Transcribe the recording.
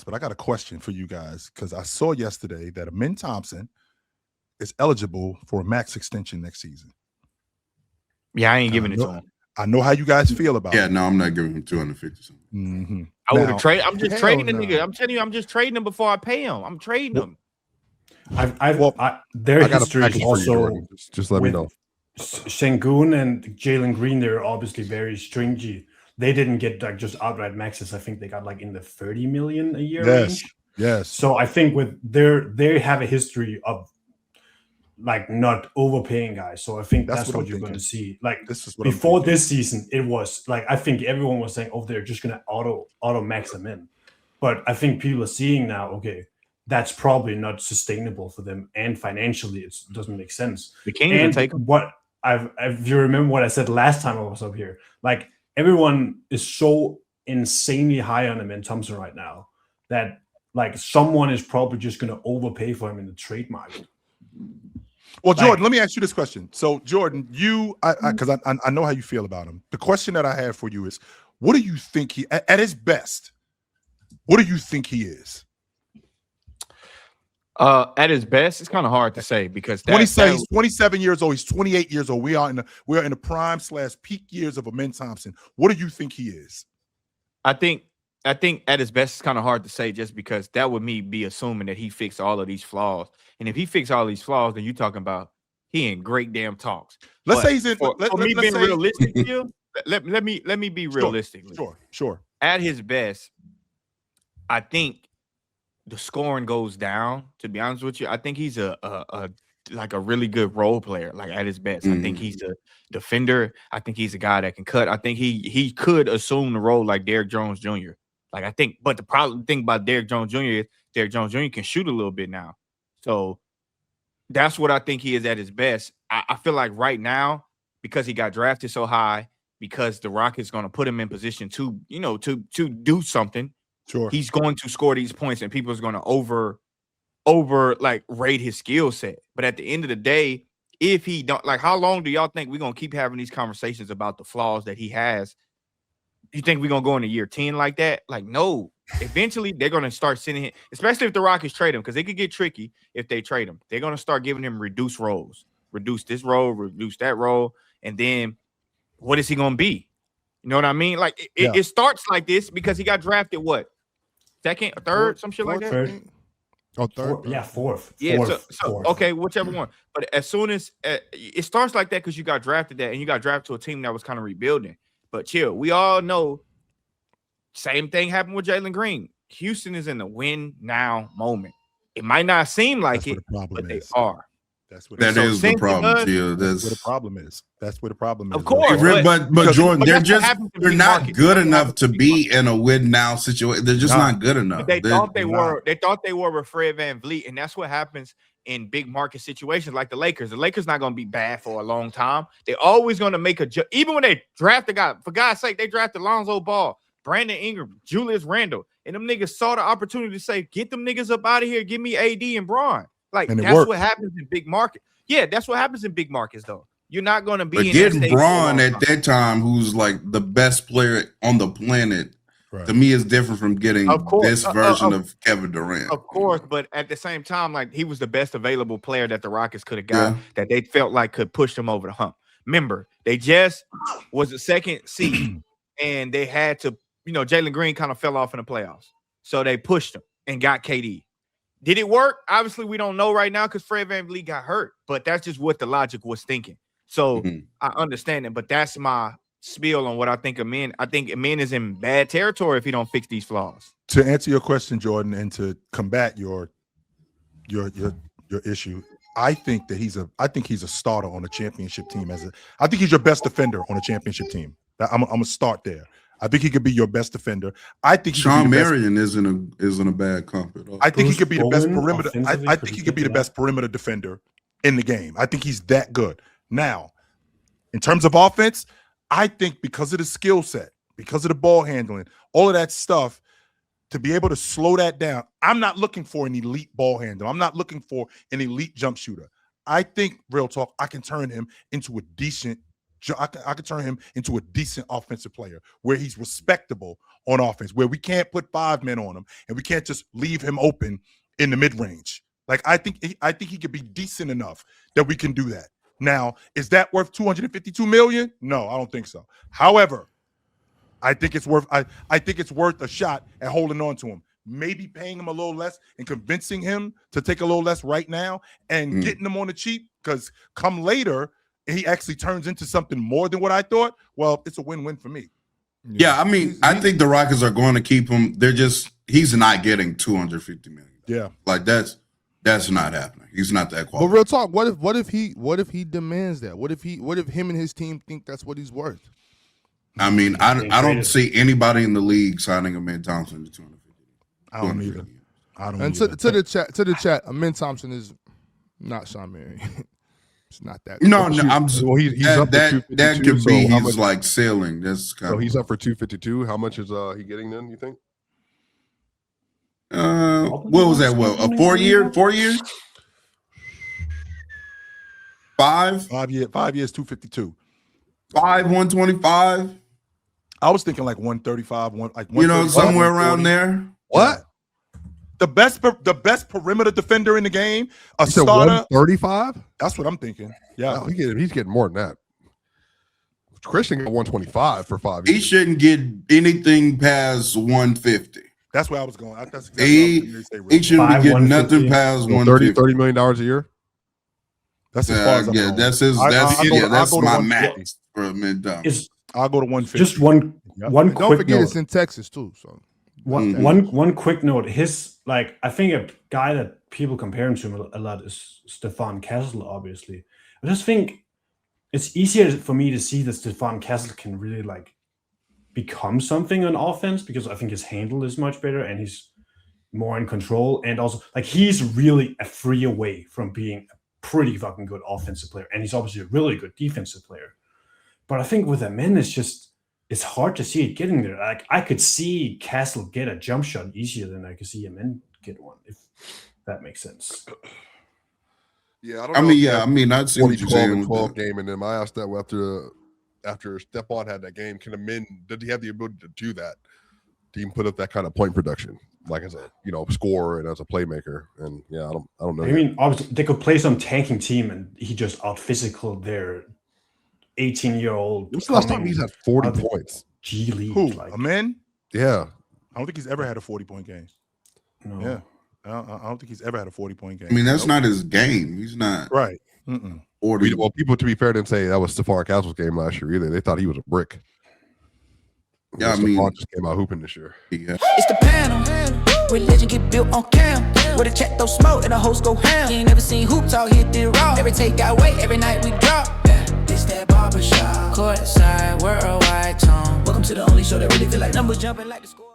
but I got a question for you guys because I saw yesterday that Amen Thompson is eligible for a max extension next season. Yeah, I ain't giving it to him. I know how you guys feel about it. Yeah, no, I'm not giving him 250 something. Mm-hmm. I would have traded. I'm just trading the nigga. I'm telling you, I'm just trading him before I pay him. I'm trading him. Their history is also just let me know. Sengun and Jalen Green, they're obviously very stringy. They didn't get like just outright maxes. I think they got like in the 30 million a year range. Yes. So I think with they have a history of like not overpaying guys. So I think that's what you're going to see. Like before this season, it was like I think everyone was saying, "Oh, they're just going to auto max them in." But I think people are seeing now, okay, that's probably not sustainable for them, and financially, it doesn't make sense. The Kings will take them. If you remember what I said last time I was up here, like everyone is so insanely high on Amen Thompson right now that like someone is probably just going to overpay for him in the trade market. Well, Jordan, let me ask you this question. So, Jordan, because I know how you feel about him. The question that I have for you is, what do you think he, at his best, what do you think he is? At his best, it's kind of hard to say because he's 27 years old. He's 28 years old. We are in the prime / peak years of Amen Thompson. What do you think he is? I think at his best, it's kind of hard to say just because that would be assuming that he fixed all of these flaws. And if he fixed all these flaws, then you're talking about he in great damn talks. Let's say he's in. Realistic here. Let me be realistic. Sure. At his best, I think the scoring goes down. To be honest with you, I think he's a really good role player. Like at his best, I think he's a defender. I think he's a guy that can cut. I think he could assume the role like Derrick Jones Jr. Like I think, but the thing about Derrick Jones Jr. is Derrick Jones Jr. can shoot a little bit now. So that's what I think he is at his best. I feel like right now, because he got drafted so high, because the Rockets going to put him in position to do something. Sure. He's going to score these points and people is going to over like rate his skill set. But at the end of the day, if he don't, like, how long do y'all think we're going to keep having these conversations about the flaws that he has? You think we're going to go into year 10 like that? Like, no. Eventually, they're going to start sending him, especially if the Rockets trade him, because they could get tricky if they trade him. They're going to start giving him reduced roles. Reduce this role, reduce that role. And then what is he going to be? You know what I mean? Like, it starts like this because he got drafted, what? Second or third? Some shit like that? Third. Oh, third. Fourth. Yeah, fourth. Okay, whichever one. But as soon as it starts like that because you got drafted and you got drafted to a team that was kind of rebuilding. But chill, we all know same thing happened with Jalen Green. Houston is in the win now moment. It might not seem like it, but they are. That's what that is the problem. That's where the problem is. That's where the problem is. Of course, but Jordan, they're not good enough to be in a win now situation. They're just not good enough. They thought they were. They thought they were with Fred VanVleet, and that's what happens in big market situations like the Lakers. The Lakers not going to be bad for a long time. They're always going to make even when they draft a guy. For God's sake, they drafted Lonzo Ball, Brandon Ingram, Julius Randle, and them niggas saw the opportunity to say, "Get them niggas up out of here. Give me AD and Bron." Like, that's what happens in big market. Yeah, that's what happens in big markets, though. You're not going to be but getting Bron at that time, who's like the best player on the planet, to me is different from getting this version of Kevin Durant. Of course, but at the same time, like, he was the best available player that the Rockets could have got that they felt like could push them over the hump. Remember, they just was the second seed, and they had to, Jalen Green kind of fell off in the playoffs. So they pushed him and got KD. Did it work? Obviously, we don't know right now because Fred VanVleet got hurt, but that's just what the logic was thinking. So I understand it, but that's my spiel on what I think Amen. I think Amen is in bad territory if he don't fix these flaws. To answer your question, Jordan, and to combat your issue, I think he's a starter on a championship team. I think he's your best defender on a championship team. I'm gonna start there. I think he could be your best defender. I think Sean Marion isn't a bad comp at all. I think he could be the best perimeter. I think he could be the best perimeter defender in the game. I think he's that good. Now, in terms of offense, I think because of the skill set, because of the ball handling, all of that stuff, to be able to slow that down, I'm not looking for an elite ball handler. I'm not looking for an elite jump shooter. I think, real talk, I can turn him into a decent I could turn him into a decent offensive player where he's respectable on offense, where we can't put 5 men on him and we can't just leave him open in the mid-range. Like I think he could be decent enough that we can do that. Now, is that worth $252 million? No, I don't think so. However, I think it's worth a shot at holding on to him. Maybe paying him a little less and convincing him to take a little less right now and getting him on the cheap, because come later, he actually turns into something more than what I thought. Well, it's a win-win for me. Yeah, I mean, I think the Rockets are going to keep him. He's not getting $250 million. Yeah. Like that's not happening. He's not that quality. But real talk, what if he demands that? What if him and his team think that's what he's worth? I mean, I don't see anybody in the league signing Amen Thompson to 250. I don't either. And to the chat, Amen Thompson is not Sean Marion. It's not that. No, he's up for 252. That could so be he's like ceiling. That's kind so he's up for 252. How much is he getting then? You think? What was that? What, a 4 year? 4 years? 5? 5 years, 252. 125. I was thinking like 135, somewhere around there. What? The best perimeter defender in the game, a starter. 135? That's what I'm thinking. Yeah, no, he's getting more than that. Christian got 125 for 5 years. He shouldn't get anything past 150. That's where I was going. That's exactly he shouldn't be getting nothing past 150. $30 million a year. That's as far as I'm going. That's my max for a mid-term. I'll go to 150. Just one quick Don't forget note. it's in Texas too. So one quick note. I think a guy that people compare him to a lot is Stephon Castle, obviously. I just think it's easier for me to see that Stephon Castle can really become something on offense, because I think his handle is much better and he's more in control, and also he's really a free away from being a pretty fucking good offensive player, and he's obviously a really good defensive player. But I think with Amen, it's hard to see it getting there. I could see Castle get a jump shot easier than I could see Amen get one, if that makes sense. Yeah, I don't know. I'd see what you're saying. 12 game, and then I asked that after Stephon had that game, did he have the ability to do that? To even put up that kind of point production, as a scorer and as a playmaker? And yeah, I don't know. I mean, obviously they could play some tanking team, and he just out physical their 18-year-old. When's the last time he's had 40 points? G League. Who? Amen? Yeah. I don't think he's ever had a 40-point game. No. Yeah. I don't think he's ever had a 40-point game. I mean, that's not his game. He's not. Right. Well, people, to be fair, didn't say that was Stephon Castle's game last year either. They thought he was a brick. Yeah, Stephon just came out hooping this year. Yeah. It's the panel. Religion get built on cam. Where the check those smoke and the host go ham. You ain't never seen hoops all hit the raw. Every take got weight, every night we drop. This that barbershop. Courtside, worldwide tone. Welcome to the only show that really feel like numbers jumping like the score.